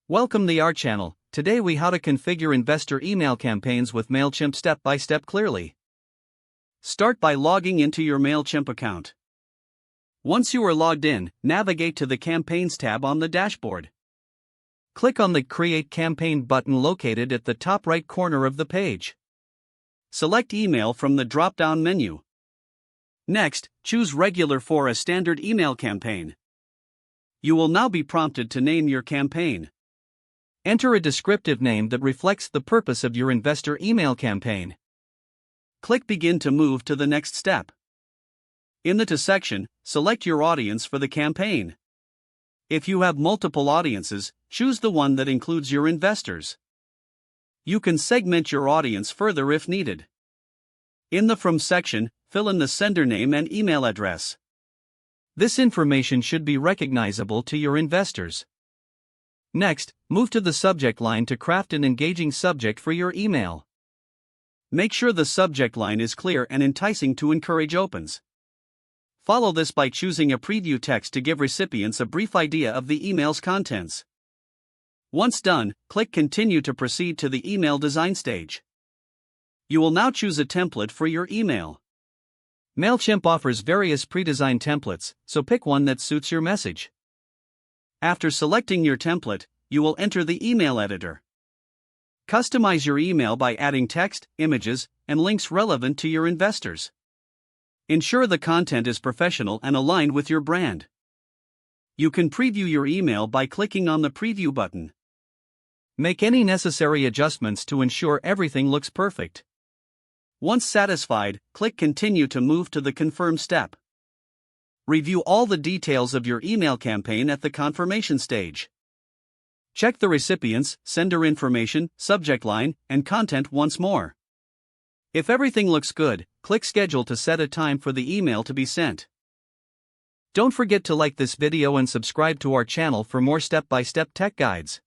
Welcome to our channel. Today we how to configure investor email campaigns with Mailchimp step by step clearly. Start by logging into your Mailchimp account. Once you are logged in, navigate to the Campaigns tab on the dashboard. Click on the Create Campaign button located at the top right corner of the page. Select Email from the drop-down menu. Next, choose Regular for a standard email campaign. You will now be prompted to name your campaign. Enter a descriptive name that reflects the purpose of your investor email campaign. Click Begin to move to the next step. In the To section, select your audience for the campaign. If you have multiple audiences, choose the one that includes your investors. You can segment your audience further if needed. In the From section, fill in the sender name and email address. This information should be recognizable to your investors. Next, move to the subject line to craft an engaging subject for your email. Make sure the subject line is clear and enticing to encourage opens. Follow this by choosing a preview text to give recipients a brief idea of the email's contents. Once done, click Continue to proceed to the email design stage. You will now choose a template for your email. Mailchimp offers various pre-designed templates, so pick one that suits your message. After selecting your template, you will enter the email editor. Customize your email by adding text, images, and links relevant to your investors. Ensure the content is professional and aligned with your brand. You can preview your email by clicking on the Preview button. Make any necessary adjustments to ensure everything looks perfect. Once satisfied, click Continue to move to the Confirm step. Review all the details of your email campaign at the confirmation stage. Check the recipients, sender information, subject line, and content once more. If everything looks good, click Schedule to set a time for the email to be sent. Don't forget to like this video and subscribe to our channel for more step-by-step tech guides.